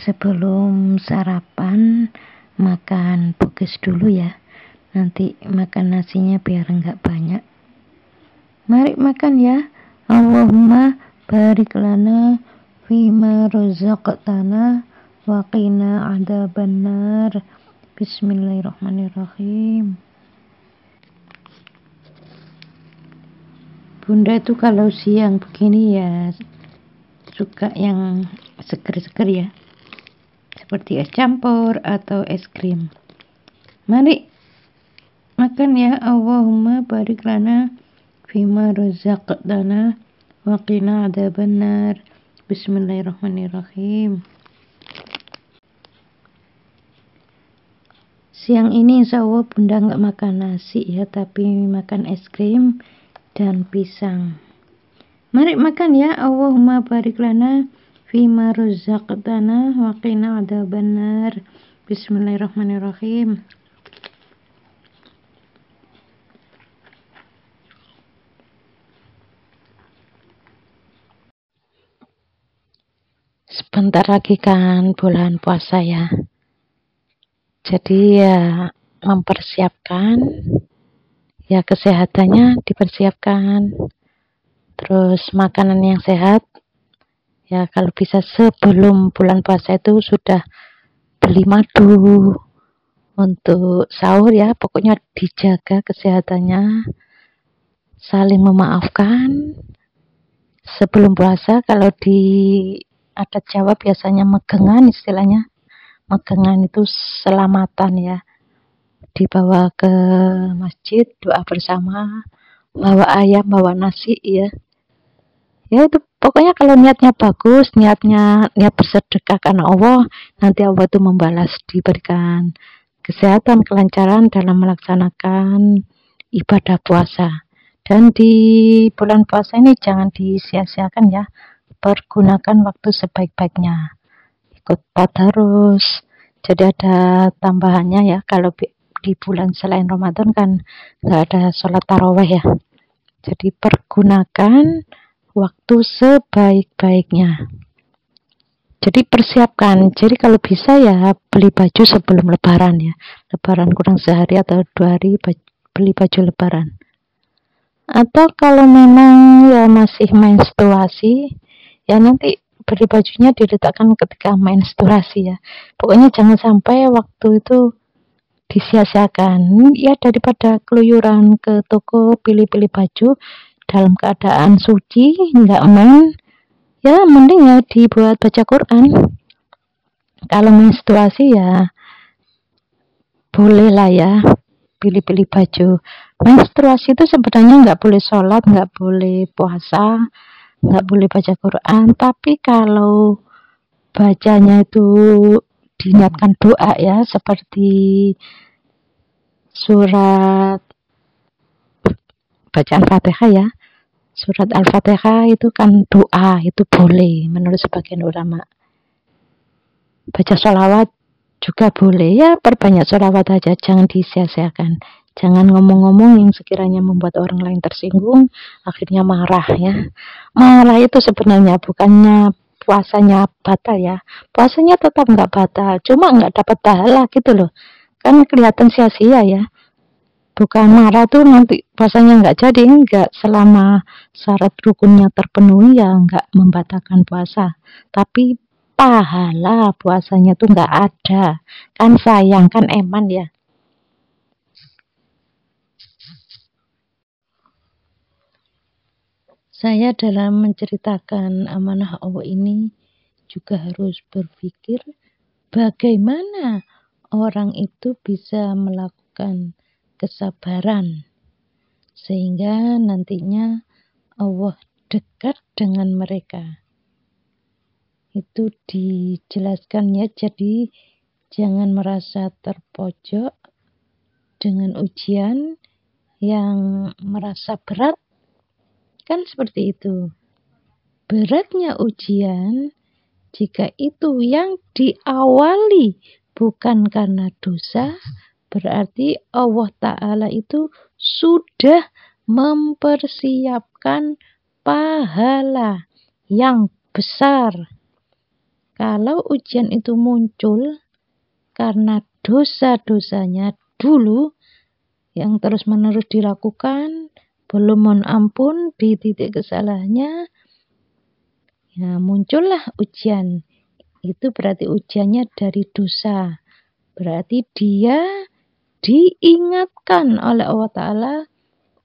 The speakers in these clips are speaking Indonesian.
Sebelum sarapan makan boges dulu ya. Nanti makan nasinya biar enggak banyak. Mari makan ya. Allahumma barik lana fima razaqtana wa qina adzabannar. Bismillahirrahmanirrahim. Bunda itu kalau siang begini ya suka yang seger-seger ya, seperti es campur atau es krim. Mari makan ya. Allahumma barik lana fima razaqtana wa qina adzabannar. Bismillahirrahmanirrahim. Siang ini insya Allah Bunda nggak makan nasi ya, tapi makan es krim dan pisang. Mari makan ya. Allahumma barik lana fima razaqtana wa qina adzabannar. Bismillahirrahmanirrahim. Sebentar lagi kan bulan puasa ya. Jadi ya mempersiapkan ya, kesehatannya dipersiapkan. Terus makanan yang sehat ya, kalau bisa sebelum bulan puasa itu sudah beli madu untuk sahur ya. Pokoknya dijaga kesehatannya, saling memaafkan sebelum puasa. Kalau di adat Jawa biasanya megengan, istilahnya megengan itu selamatan ya, dibawa ke masjid, doa bersama, bawa ayam, bawa nasi ya. Ya itu pokoknya kalau niatnya bagus, niat bersedekah karena Allah, nanti Allah itu membalas, diberikan kesehatan, kelancaran dalam melaksanakan ibadah puasa. Dan di bulan puasa ini jangan disia-siakan ya, pergunakan waktu sebaik-baiknya. Ikut tadarus, jadi ada tambahannya ya, kalau di bulan selain Ramadan kan nggak ada sholat taraweh ya. Jadi pergunakan waktu sebaik-baiknya. Jadi persiapkan. Jadi kalau bisa ya beli baju sebelum lebaran ya. Lebaran kurang sehari atau 2 hari beli baju lebaran. Atau kalau memang ya masih menstruasi ya, nanti beli bajunya diletakkan ketika menstruasi ya. Pokoknya jangan sampai waktu itu disia-siakan ya. Daripada keluyuran ke toko pilih-pilih baju dalam keadaan suci, nggak aman ya, mending ya dibuat baca Quran. Kalau menstruasi ya boleh lah ya pilih-pilih baju. Menstruasi itu sebenarnya nggak boleh sholat, nggak boleh puasa, nggak boleh baca Quran. Tapi kalau bacanya itu diniatkan doa ya, seperti surat bacaan Fatihah ya, surat Al-Fatihah itu kan doa, itu boleh menurut sebagian ulama. Baca sholawat juga boleh ya, perbanyak sholawat aja, jangan disia-siakan. Jangan ngomong-ngomong yang sekiranya membuat orang lain tersinggung, akhirnya marah ya. Marah itu sebenarnya bukannya puasanya batal ya, puasanya tetap nggak batal, cuma nggak dapat pahala gitu loh, kan kelihatan sia-sia ya. Bukan marah tuh nanti puasanya nggak jadi, nggak, selama syarat rukunnya terpenuhi ya nggak membatalkan puasa, tapi pahala puasanya tuh nggak ada, kan sayang, kan eman ya. Saya dalam menceritakan amanah Allah ini juga harus berpikir bagaimana orang itu bisa melakukan kesabaran sehingga nantinya Allah dekat dengan mereka. Itu dijelaskan ya. Jadi jangan merasa terpojok dengan ujian yang merasa berat, kan seperti itu. Beratnya ujian jika itu yang diawali bukan karena dosa, berarti Allah Ta'ala itu sudah mempersiapkan pahala yang besar. kalau ujian itu muncul karena dosa-dosanya dulu yang terus-menerus dilakukan, belum mohon ampun di titik kesalahannya, ya muncullah ujian. Itu berarti ujiannya dari dosa. Berarti dia diingatkan oleh Allah Ta'ala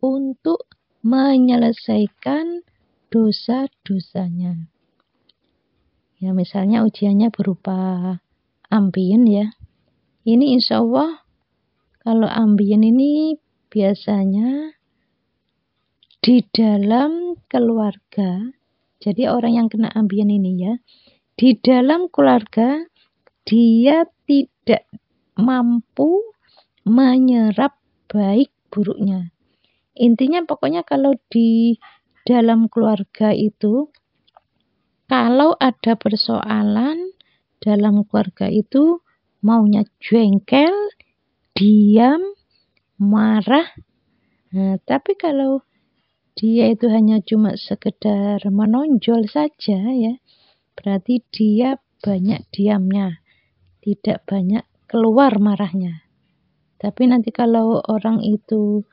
untuk menyelesaikan dosa-dosanya. Ya misalnya ujiannya berupa ambien ya. Ini insya Allah kalau ambien ini biasanya di dalam keluarga. Jadi orang yang kena ambien ini ya, di dalam keluarga dia tidak mampu menyerap baik buruknya. Intinya pokoknya kalau di dalam keluarga itu, kalau ada persoalan dalam keluarga itu, maunya jengkel, diam, marah. Nah, tapi kalau dia itu hanya cuma sekedar menonjol saja ya, berarti dia banyak diamnya, tidak banyak keluar marahnya. Tapi nanti kalau orang itu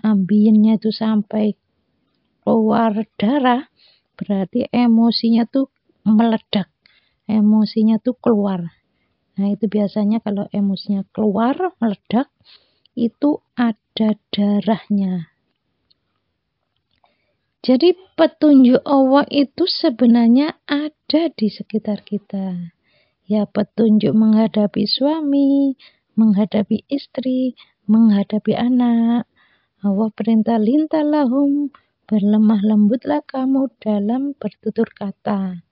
ambiennya itu sampai keluar darah, berarti emosinya tuh meledak, emosinya tuh keluar. Nah itu biasanya kalau emosinya keluar, meledak, itu ada darahnya. Jadi petunjuk Allah itu sebenarnya ada di sekitar kita. Ya petunjuk menghadapi suami, menghadapi istri, menghadapi anak. Allah perintah lintalahum, berlemah lembutlah kamu dalam bertutur kata.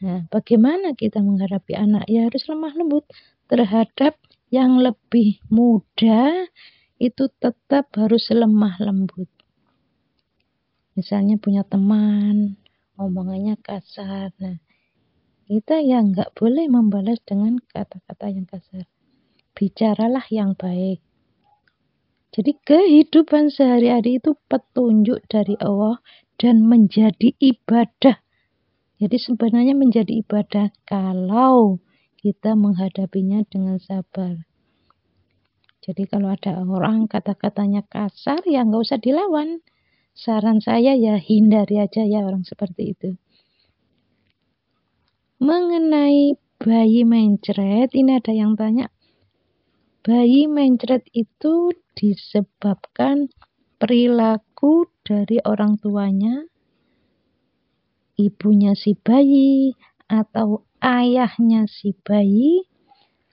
Nah, bagaimana kita menghadapi anak? Ya harus lemah lembut terhadap yang lebih muda, itu tetap harus lemah lembut. Misalnya punya teman, omongannya kasar. Nah, kita ya nggak boleh membalas dengan kata-kata yang kasar. Bicaralah yang baik. Jadi kehidupan sehari-hari itu petunjuk dari Allah dan menjadi ibadah. Jadi sebenarnya menjadi ibadah kalau kita menghadapinya dengan sabar. Jadi kalau ada orang kata-katanya kasar, ya nggak usah dilawan. Saran saya ya hindari aja ya orang seperti itu. Mengenai bayi mencret, ini ada yang tanya. Bayi mencret itu disebabkan perilaku dari orang tuanya, ibunya si bayi, atau ayahnya si bayi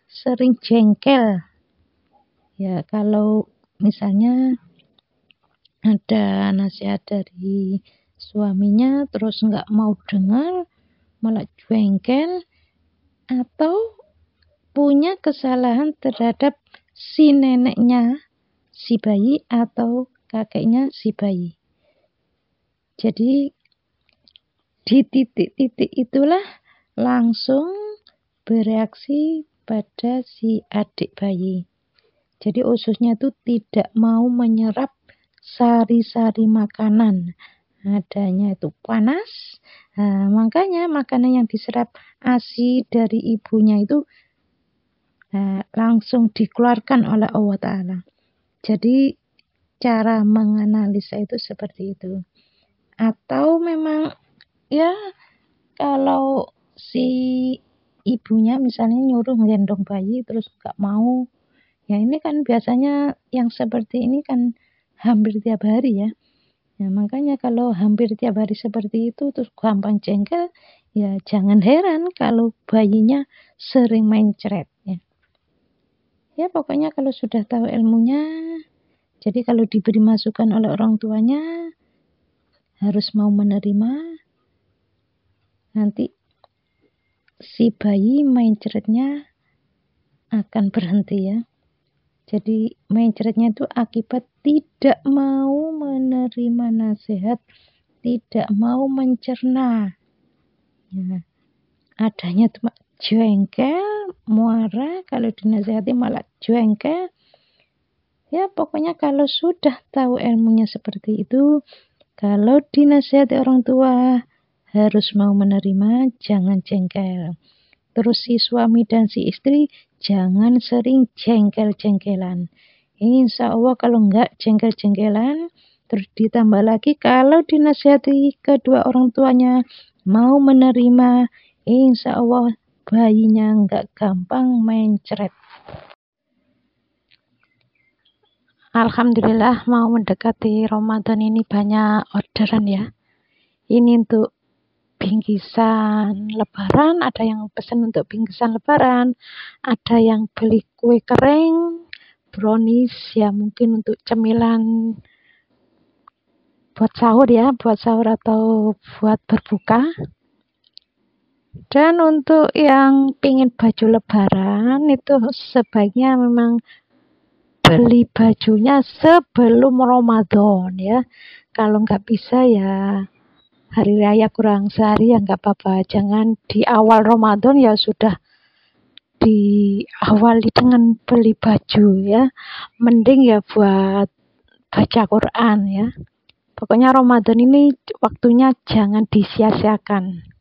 sering jengkel. Ya kalau misalnya ada nasihat dari suaminya terus nggak mau dengar, malah jengkel, atau punya kesalahan terhadap si neneknya si bayi atau kakeknya si bayi. Jadi di titik-titik itulah langsung bereaksi pada si adik bayi. Jadi ususnya itu tidak mau menyerap sari-sari makanan. Adanya itu panas. Nah, makanya makanan yang diserap ASI dari ibunya itu langsung dikeluarkan oleh Allah Ta'ala. Jadi cara menganalisa itu seperti itu. Atau memang ya kalau si ibunya misalnya nyuruh ngendong bayi terus gak mau, ya ini kan biasanya yang seperti ini kan hampir tiap hari ya. Ya makanya kalau hampir tiap hari seperti itu terus gampang jengkel, ya jangan heran kalau bayinya sering mencret ya. Ya pokoknya kalau sudah tahu ilmunya, jadi kalau diberi masukan oleh orang tuanya harus mau menerima. Nanti si bayi mencretnya akan berhenti ya. Jadi mencretnya itu akibat tidak mau menerima nasihat, tidak mau mencerna. Ya, adanya cuma jengkel, marah, kalau dinasihati malah jengkel. Ya pokoknya kalau sudah tahu ilmunya seperti itu, kalau dinasihati orang tua harus mau menerima, jangan jengkel. Terus si suami dan si istri jangan sering jengkel-jengkelan. Insya Allah kalau enggak jengkel-jengkelan, terus ditambah lagi kalau dinasihati kedua orang tuanya mau menerima, insya Allah bayinya enggak gampang mencret. Alhamdulillah mau mendekati Ramadan ini banyak orderan ya. Ini untuk bingkisan lebaran, ada yang pesan untuk bingkisan lebaran, ada yang beli kue kering, brownies ya mungkin untuk cemilan buat sahur atau buat berbuka. Dan untuk yang pingin baju lebaran itu sebaiknya memang beli bajunya sebelum Ramadan ya. Kalau nggak bisa ya hari raya kurang sehari ya nggak apa-apa. Jangan di awal Ramadan ya sudah diawali dengan beli baju ya. Mending ya buat baca Quran ya. Pokoknya Ramadan ini waktunya jangan disia-siakan.